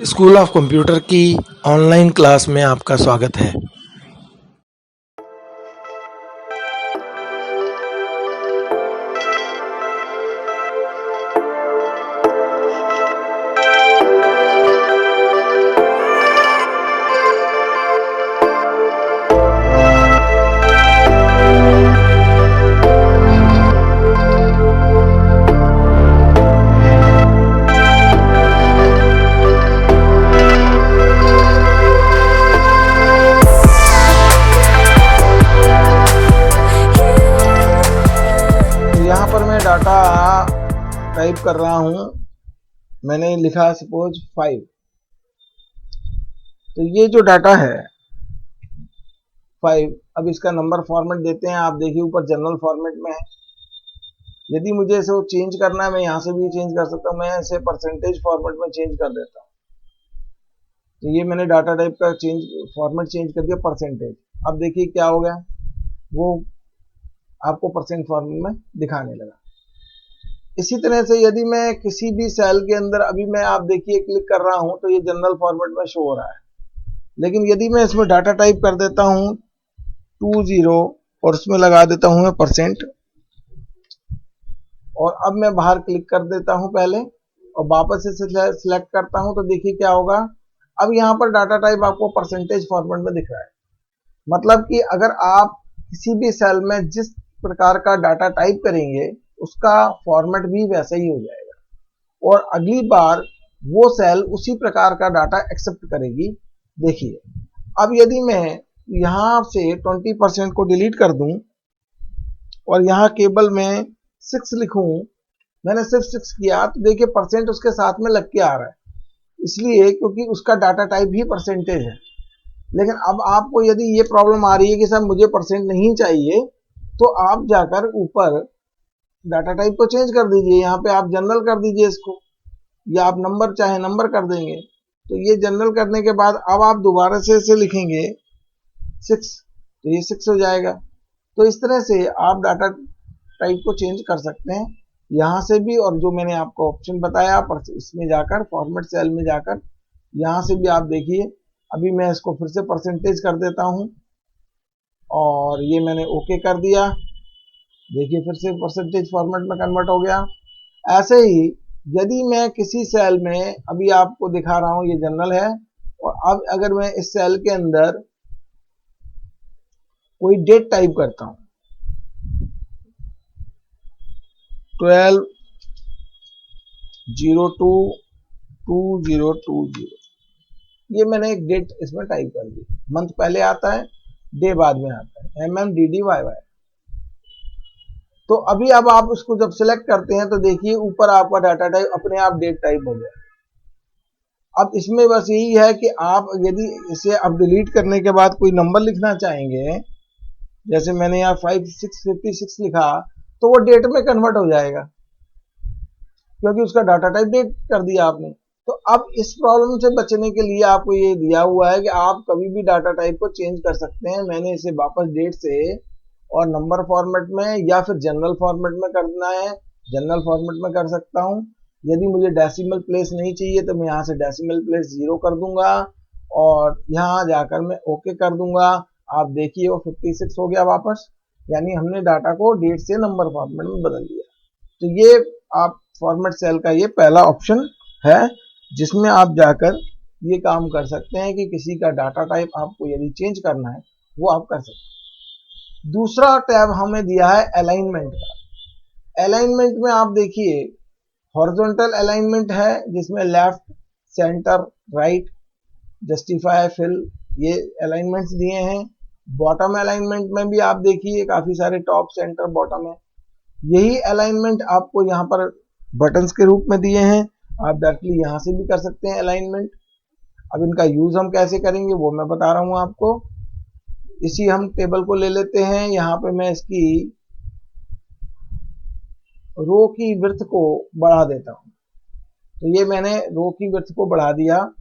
School of computer की online class में आपका स्वागत है। यहाँ पर मैं डाटा टाइप कर रहा हूँ। मैंने लिखा सपोज 5। तो ये जो डाटा है 5, अब इसका नंबर फॉर्मेट देते हैं। आप देखिए ऊपर जनरल फॉर्मेट में है। यदि मुझे इसे चेंज करना है, मैं यहाँ से भी चेंज कर सकता हूँ। मैं इसे परसेंटेज फॉर्मेट में चेंज कर देता हूँ। तो ये मैंने डाटा टाइप का फॉर्मेट चेंज कर दिया परसेंटेज। अब देखिए क्या हो गया, वो आपको परसेंट फॉर्मेट में दिखाने लगा। इसी तरह से यदि मैं किसी भी सेल के अंदर, अभी मैं आप देखिए क्लिक कर रहा हूं तो ये जनरल फॉर्मेट में शो हो रहा है। लेकिन यदि मैं इसमें डाटा टाइप कर देता हूं 20 और उसमें लगा देता हूं मैं परसेंट, और अब मैं बाहर क्लिक कर देता हूं पहले और वापस से सिलेक्ट करता हूं, तो देखिए क्या होगा। अब यहां पर डाटा टाइप आपको परसेंटेज फॉर्मेट में दिख रहा है। मतलब कि अगर आप किसी भी सेल में जिस प्रकार का डाटा टाइप करेंगे उसका फॉर्मेट भी वैसा ही हो जाएगा और अगली बार वो सेल उसी प्रकार का डाटा एक्सेप्ट करेगी। देखिए अब यदि मैं यहां से 20% को डिलीट कर दूं और यहां केवल मैं 6 लिखूं, मैंने सिर्फ 6 किया, तो देखिए परसेंट उसके साथ में लग के आ रहा है, इसलिए क्योंकि उसका डाटा टाइप भी परसेंटेज है। लेकिन अब आपको यदि ये प्रॉब्लम आ रही है कि सर मुझे परसेंट नहीं चाहिए, तो आप जाकर ऊपर डाटा टाइप को चेंज कर दीजिए। यहाँ पे आप जनरल कर दीजिए इसको, या आप नंबर चाहे नंबर कर देंगे। तो ये जनरल करने के बाद अब आप दोबारा से इसे लिखेंगे 6, तो ये 6 हो जाएगा। तो इस तरह से आप डाटा टाइप को चेंज कर सकते हैं यहाँ से भी। और जो मैंने आपको ऑप्शन बताया इसमें जाकर फॉर्मेट सेल में जाकर यहाँ से भी आप देखिए। अभी मैं इसको फिर से परसेंटेज कर देता हूँ और ये मैंने ओके कर दिया। देखिए फिर से परसेंटेज फॉर्मेट में कन्वर्ट हो गया। ऐसे ही यदि मैं किसी सेल में, अभी आपको दिखा रहा हूं ये जनरल है, और अब अगर मैं इस सेल के अंदर कोई डेट टाइप करता हूं 12/02/2020, ये मैंने एक डेट इसमें टाइप कर दी। मंथ पहले आता है, डे बाद में आता है, MMDDYY। तो अभी अब आप उसको जब सिलेक्ट करते हैं तो देखिए ऊपर आपका डाटा टाइप अपने आप डेट टाइप हो गया। अब इसमें बस यही है कि आप यदि इसे अब डिलीट करने के बाद कोई नंबर लिखना चाहेंगे, जैसे मैंने यहाँ 5656 लिखा, तो वो डेट में कन्वर्ट हो जाएगा क्योंकि उसका डाटा टाइप डेट कर दिया आपने। तो अब इस प्रॉब्लम से बचने के लिए आपको ये दिया हुआ है कि आप कभी भी डाटा टाइप को चेंज कर सकते हैं। मैंने इसे वापस डेट से और नंबर फॉर्मेट में या फिर जनरल फॉर्मेट में करना है, जनरल फॉर्मेट में कर सकता हूं। यदि मुझे डेसिमल प्लेस नहीं चाहिए तो मैं यहाँ से डेसिमल प्लेस 0 कर दूंगा और यहाँ जाकर मैं ओके कर दूंगा। आप देखिए वो 56 हो गया वापस, यानी हमने डाटा को डेट से नंबर फॉर्मेट में बदल दिया। तो ये आप फॉर्मेट सेल का ये पहला ऑप्शन है जिसमें आप जाकर ये काम कर सकते हैं कि किसी का डाटा टाइप आपको यदि चेंज करना है वो आप कर सकते हैं। दूसरा टैब हमें दिया है अलाइनमेंट का। अलाइनमेंट में आप देखिए हॉरिजॉन्टल अलाइनमेंट है जिसमें left, centre, right, justify, fill, ये अलाइनमेंट्स दिए हैं। बॉटम अलाइनमेंट में भी आप देखिए काफी सारे टॉप, सेंटर, बॉटम है। यही अलाइनमेंट आपको यहाँ पर बटन्स के रूप में दिए हैं। आप डायरेक्टली यहाँ से भी कर सकते हैं अलाइनमेंट। अब इनका यूज हम कैसे करेंगे वो मैं बता रहा हूँ आपको। इसी हम टेबल को ले लेते हैं। यहाँ पे मैं इसकी रो की विड्थ को बढ़ा देता हूँ। तो ये मैंने रो की विड्थ को बढ़ा दिया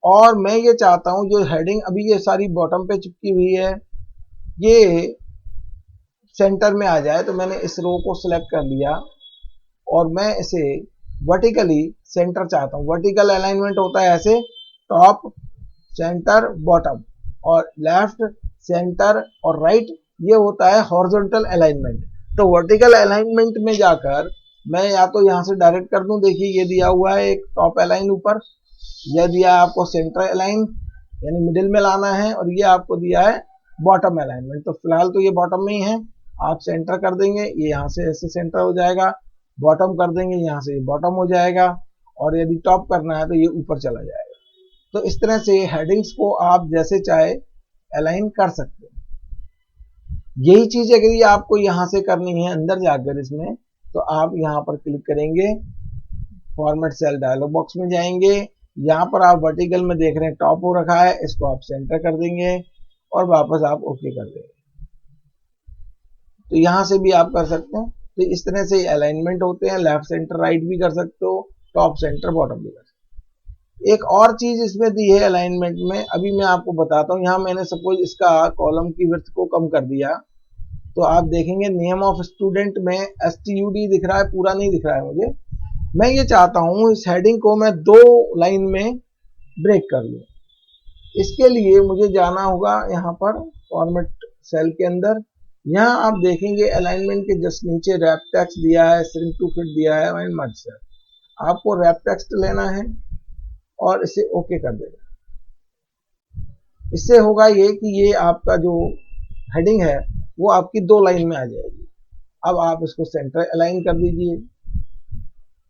और मैं ये चाहता हूँ जो हेडिंग अभी ये सारी बॉटम पे चिपकी हुई है ये सेंटर में आ जाए। तो मैंने इस रो को सिलेक्ट कर लिया और मैं इसे वर्टिकली सेंटर चाहता हूँ। वर्टिकल अलाइनमेंट होता है ऐसे टॉप, सेंटर, बॉटम, और लेफ्ट, सेंटर और राइट, ये होता है हॉरिजॉन्टल अलाइनमेंट। तो वर्टिकल अलाइनमेंट में जाकर मैं या तो यहां से डायरेक्ट कर दूं, देखिए ये दिया हुआ है एक टॉप अलाइन ऊपर, यह दिया है आपको सेंटर अलाइन यानी मिडिल में लाना है, और ये आपको दिया है बॉटम अलाइनमेंट। तो फिलहाल तो ये बॉटम में ही है, आप सेंटर कर देंगे, ये यहाँ से ऐसे सेंटर हो जाएगा, बॉटम कर देंगे यहाँ से ये बॉटम हो जाएगा, और यदि टॉप करना है तो ये ऊपर चला जाएगा। तो इस तरह से हेडिंग्स को आप जैसे चाहे अलाइन कर सकते हैं। यही चीज अगर आपको यहाँ से करनी है अंदर जाकर इसमें, तो आप यहाँ पर क्लिक करेंगे, फॉर्मेट सेल डायलॉग बॉक्स में जाएंगे, यहाँ पर आप वर्टिकल में देख रहे हैं टॉप हो रखा है, इसको आप सेंटर कर देंगे और वापस आप ओके कर देंगे। तो यहाँ से भी आप कर सकते हैं। तो इस तरह से अलाइनमेंट होते हैं, लेफ्ट सेंटर राइट भी कर सकते हो, टॉप सेंटर बॉटम भी कर सकते हो। एक और चीज इसमें दी है अलाइनमेंट में, अभी मैं आपको बताता हूँ। यहाँ मैंने सपोज इसका कॉलम की विड्थ को कम कर दिया, तो आप देखेंगे नेम ऑफ स्टूडेंट में STUD दिख रहा है, पूरा नहीं दिख रहा है मुझे। मैं ये चाहता हूँ इस हेडिंग को मैं 2 लाइन में ब्रेक कर लूँ। इसके लिए मुझे जाना होगा यहाँ पर फॉर्मेट सेल के अंदर, यहाँ आप देखेंगे अलाइनमेंट के जस्ट नीचे रैप टेक्स्ट दिया है, श्रिंक टू फिट दिया है एंड मर्ज सेल। आपको रैप टेक्स्ट लेना है और इसे ओके कर देना। इससे होगा ये कि ये आपका जो हेडिंग है वो आपकी 2 लाइन में आ जाएगी। अब आप इसको सेंटर अलाइन कर दीजिए,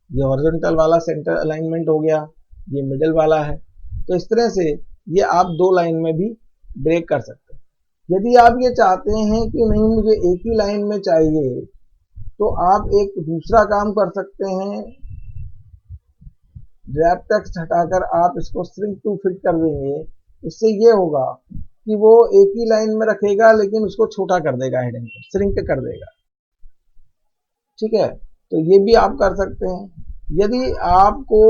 ये हॉरिजॉन्टल वाला सेंटर अलाइनमेंट हो गया, ये मिडिल वाला है। तो इस तरह से ये आप 2 लाइन में भी ब्रेक कर सकते हैं। यदि आप ये चाहते हैं कि नहीं मुझे एक ही लाइन में चाहिए, तो आप एक दूसरा काम कर सकते हैं, रैप टेक्स्ट हटाकर आप इसको श्रिंक टू फिट कर देंगे। इससे ये होगा कि वो एक ही लाइन में रखेगा लेकिन उसको छोटा कर देगा, हेडिंग को श्रिंक कर देगा। ठीक है, तो ये भी आप कर सकते हैं। यदि आपको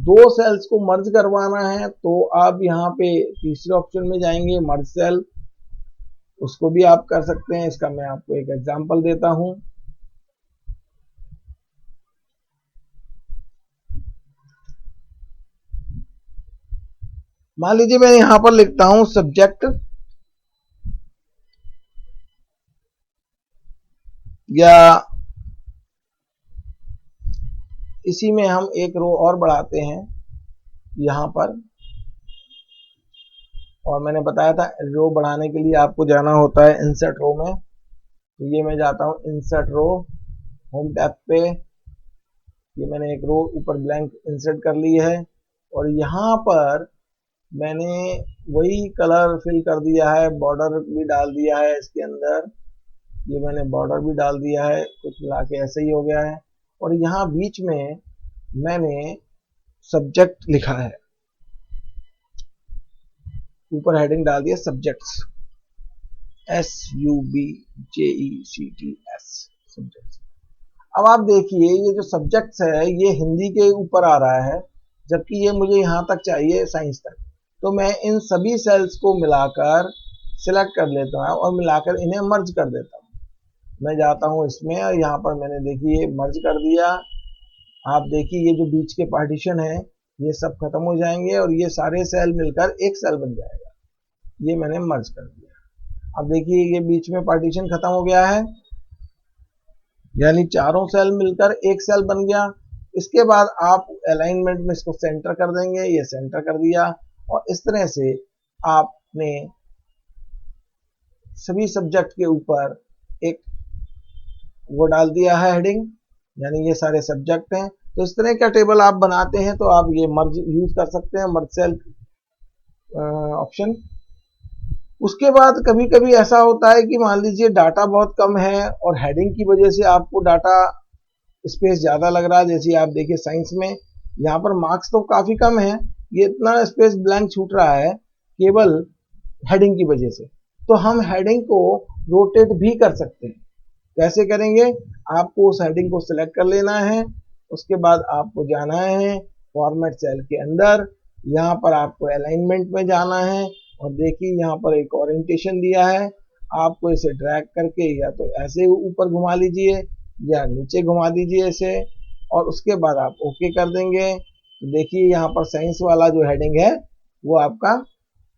2 सेल्स को मर्ज करवाना है तो आप यहाँ पे तीसरे ऑप्शन में जाएंगे, मर्ज सेल, उसको भी आप कर सकते हैं। इसका मैं आपको एक एग्जांपल देता हूं। मान लीजिए मैं यहां पर लिखता हूं सब्जेक्ट, या इसी में हम एक रो और बढ़ाते हैं यहां पर, और मैंने बताया था रो बढ़ाने के लिए आपको जाना होता है इंसर्ट रो में। तो ये मैं जाता हूं इंसर्ट रो, होम टैब पे, ये मैंने एक रो ऊपर ब्लैंक इंसर्ट कर ली है, और यहां पर मैंने वही कलर फिल कर दिया है, बॉर्डर भी डाल दिया है इसके अंदर, ये मैंने बॉर्डर भी डाल दिया है, कुछ मिला के ऐसे ही हो गया है। और यहाँ बीच में मैंने सब्जेक्ट लिखा है, ऊपर हेडिंग डाल दिया सब्जेक्ट्स, SUBJECTS सब्जेक्ट्स। अब आप देखिए ये जो सब्जेक्ट्स है ये हिंदी के ऊपर आ रहा है, जबकि ये मुझे यहाँ तक चाहिए साइंस तक। तो मैं इन सभी सेल्स को मिलाकर सिलेक्ट कर लेता हूँ और मिलाकर इन्हें मर्ज कर देता हूँ। मैं जाता हूँ इसमें और यहाँ पर मैंने देखिए मर्ज कर दिया। आप देखिए ये जो बीच के पार्टीशन है ये सब खत्म हो जाएंगे और ये सारे सेल मिलकर एक सेल बन जाएगा। ये मैंने मर्ज कर दिया। अब देखिए ये बीच में पार्टीशन खत्म हो गया है, यानी चारों सेल मिलकर एक सेल बन गया। इसके बाद आप अलाइनमेंट में इसको सेंटर कर देंगे, ये सेंटर कर दिया, और इस तरह से आपने सभी सब्जेक्ट के ऊपर एक वो डाल दिया है हेडिंग, यानी ये सारे सब्जेक्ट हैं। तो इस तरह का टेबल आप बनाते हैं तो आप ये मर्ज यूज कर सकते हैं, मर्ज सेल ऑप्शन। उसके बाद कभी कभी ऐसा होता है कि मान लीजिए डाटा बहुत कम है और हेडिंग की वजह से आपको डाटा स्पेस ज्यादा लग रहा है। जैसे आप देखिए साइंस में यहाँ पर मार्क्स तो काफी कम है, ये इतना स्पेस ब्लैंक छूट रहा है केवल हेडिंग की वजह से। तो हम हेडिंग को रोटेट भी कर सकते हैं। कैसे करेंगे? आपको उस हेडिंग को सिलेक्ट कर लेना है, उसके बाद आपको जाना है फॉर्मेट सेल के अंदर, यहाँ पर आपको अलाइनमेंट में जाना है, और देखिए यहाँ पर एक ओरिएंटेशन दिया है। आपको इसे ड्रैग करके या तो ऐसे ऊपर घुमा लीजिए या नीचे घुमा दीजिए इसे, और उसके बाद आप ओके कर देंगे। तो देखिए यहाँ पर साइंस वाला जो हेडिंग है वो आपका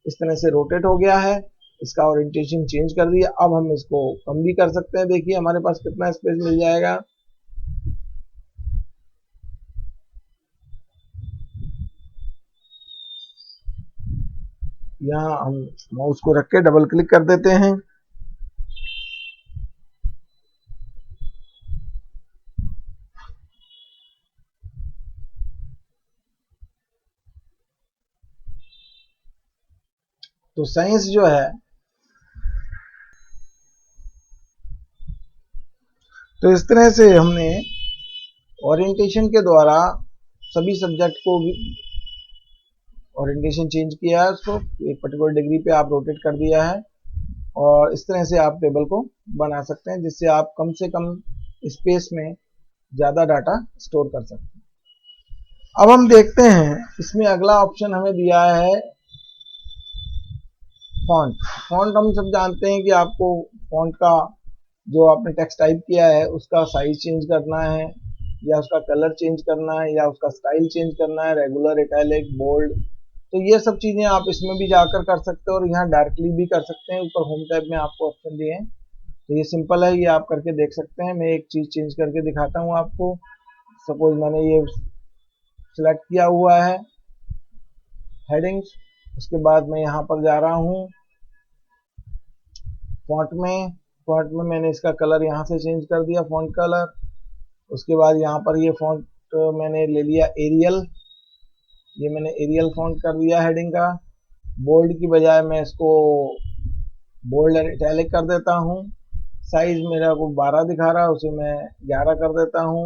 इस तरह से रोटेट हो गया है, इसका ओरिएंटेशन चेंज कर दिया। अब हम इसको कम भी कर सकते हैं, देखिए हमारे पास कितना स्पेस मिल जाएगा। यहाँ हम माउस को रख के डबल क्लिक कर देते हैं। तो साइंस जो है, तो इस तरह से हमने ओरिएंटेशन के द्वारा सभी सब्जेक्ट को भी ओरिएंटेशन चेंज किया है, उसको एक पर्टिकुलर डिग्री पे आप रोटेट कर दिया है, और इस तरह से आप टेबल को बना सकते हैं, जिससे आप कम से कम स्पेस में ज़्यादा डाटा स्टोर कर सकते हैं। अब हम देखते हैं इसमें अगला ऑप्शन हमें दिया है फॉन्ट। फॉन्ट हम सब जानते हैं कि आपको फॉन्ट का जो आपने टेक्स्ट टाइप किया है उसका साइज चेंज करना है, या उसका कलर चेंज करना है, या उसका स्टाइल चेंज करना है, रेगुलर, इटैलिक, बोल्ड। तो ये सब चीज़ें आप इसमें भी जाकर कर सकते हो, और यहाँ डायरेक्टली भी कर सकते हैं। ऊपर होम टैब में आपको ऑप्शन दिए हैं, तो ये सिंपल है, ये आप करके देख सकते हैं। मैं एक चीज़ चेंज करके दिखाता हूँ आपको। सपोज मैंने ये सिलेक्ट किया हुआ है हेडिंग्स, उसके बाद मैं यहाँ पर जा रहा हूँ फॉन्ट में। फॉन्ट में मैंने इसका कलर यहाँ से चेंज कर दिया, फॉन्ट कलर। उसके बाद यहाँ पर ये फॉन्ट मैंने ले लिया एरियल, ये मैंने एरियल फॉन्ट कर दिया हेडिंग का। बोल्ड की बजाय मैं इसको बोल्ड और इटैलिक कर देता हूँ। साइज मेरा को 12 दिखा रहा है, उसे मैं 11 कर देता हूँ,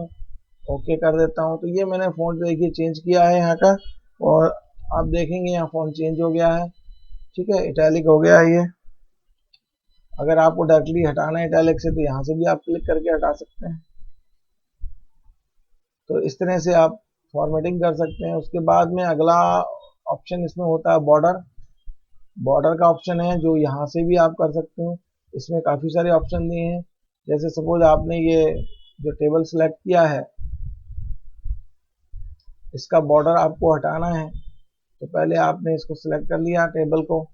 ओके कर देता हूँ। तो ये मैंने फॉन्ट देखिए चेंज किया है यहाँ का, और आप देखेंगे यहाँ फॉन्ट चेंज हो गया है, ठीक है, इटैलिक हो गया है ये। अगर आपको डायरेक्टली हटाना है इटैलिक से, तो यहाँ से भी आप क्लिक करके हटा सकते हैं। तो इस तरह से आप फॉर्मेटिंग कर सकते हैं। उसके बाद में अगला ऑप्शन इसमें होता है बॉर्डर। बॉर्डर का ऑप्शन है जो यहाँ से भी आप कर सकते हैं। इसमें काफ़ी सारे ऑप्शन दिए हैं। जैसे सपोज आपने ये जो टेबल सेलेक्ट किया है, इसका बॉर्डर आपको हटाना है, तो पहले आपने इसको सिलेक्ट कर लिया टेबल को,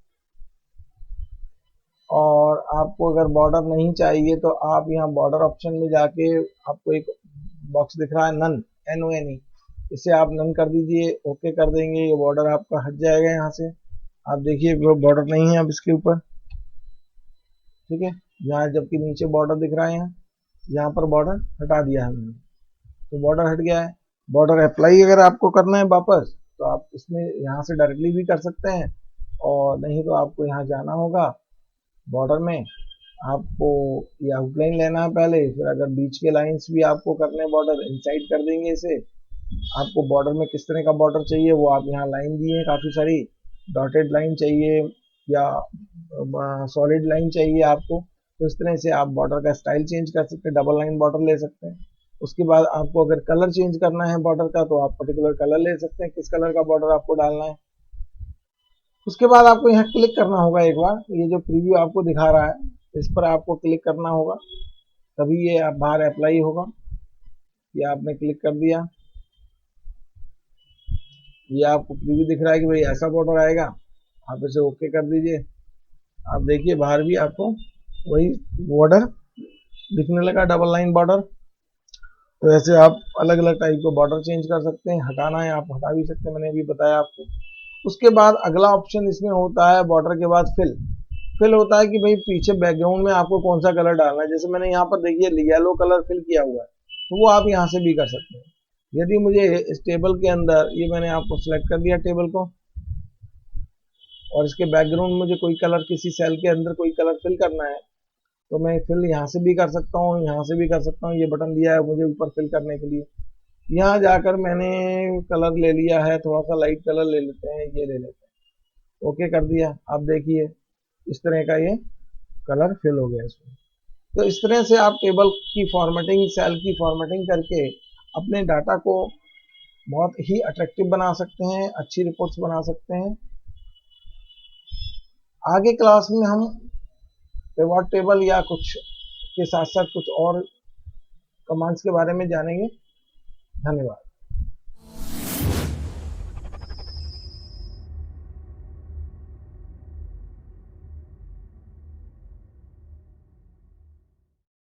और आपको अगर बॉर्डर नहीं चाहिए तो आप यहाँ बॉर्डर ऑप्शन में जाके आपको एक बॉक्स दिख रहा है नन, NONE, इसे आप नन कर दीजिए, ओके कर देंगे, ये बॉर्डर आपका हट जाएगा यहाँ से। आप देखिए बॉर्डर नहीं है अब इसके ऊपर, ठीक है। यहाँ जबकि नीचे बॉर्डर दिख रहा है, यहाँ पर बॉर्डर हटा दिया है मैंने, तो बॉर्डर हट गया है। बॉर्डर अप्लाई अगर आपको करना है वापस, तो आप इसमें यहाँ से डायरेक्टली भी कर सकते हैं, और नहीं तो आपको यहाँ जाना होगा बॉर्डर में। आपको ये आउटलाइन लेना है पहले, फिर अगर बीच के लाइंस भी आपको करने बॉर्डर इनसाइड कर देंगे इसे। आपको बॉर्डर में किस तरह का बॉर्डर चाहिए वो आप यहाँ लाइन दिए हैं काफ़ी सारी, डॉटेड लाइन चाहिए या सॉलिड लाइन चाहिए आपको, तो इस तरह से आप बॉर्डर का स्टाइल चेंज कर सकते हैं, डबल लाइन बॉर्डर ले सकते हैं। उसके बाद आपको अगर कलर चेंज करना है बॉर्डर का, तो आप पर्टिकुलर कलर ले सकते हैं, किस कलर का बॉर्डर आपको डालना है। उसके बाद आपको यहाँ क्लिक करना होगा एक बार, ये जो प्रीव्यू आपको दिखा रहा है इस पर आपको क्लिक करना होगा, तभी ये आप बाहर अप्लाई होगा। ये आपने क्लिक कर दिया, ये आपको प्रीव्यू दिख रहा है कि भाई ऐसा बॉर्डर आएगा, आप इसे ओके कर दीजिए। आप देखिए बाहर भी आपको वही बॉर्डर दिखने लगा, डबल लाइन बॉर्डर। तो ऐसे आप अलग अलग टाइप के बॉर्डर चेंज कर सकते हैं, हटाना है आप हटा भी सकते हैं, मैंने अभी बताया आपको। उसके बाद अगला ऑप्शन इसमें होता है बॉर्डर के बाद फिल। फिल होता है कि भाई पीछे बैकग्राउंड में आपको कौन सा कलर डालना है। जैसे मैंने यहाँ पर देखिए येलो कलर फिल किया हुआ है, तो वो आप यहाँ से भी कर सकते हैं। यदि मुझे इस टेबल के अंदर, ये मैंने आपको सिलेक्ट कर दिया टेबल को, और इसके बैकग्राउंड मुझे कोई कलर, किसी सेल के अंदर कोई कलर फिल करना है, तो मैं फिल यहाँ से भी कर सकता हूँ, यहाँ से भी कर सकता हूँ। ये बटन दिया है मुझे ऊपर फिल करने के लिए। यहाँ जाकर मैंने कलर ले लिया है, थोड़ा सा लाइट कलर ले लेते हैं, ये ले लेते हैं, ओके कर दिया। आप देखिए इस तरह का ये कलर फिल हो गया इसमें। तो इस तरह से आप टेबल की फॉर्मेटिंग, सेल की फॉर्मेटिंग करके अपने डाटा को बहुत ही अट्रैक्टिव बना सकते हैं, अच्छी रिपोर्ट्स बना सकते हैं। आगे क्लास में हम पिवट टेबल या कुछ के साथ साथ कुछ और कमांड्स के बारे में जानेंगे। धन्यवाद।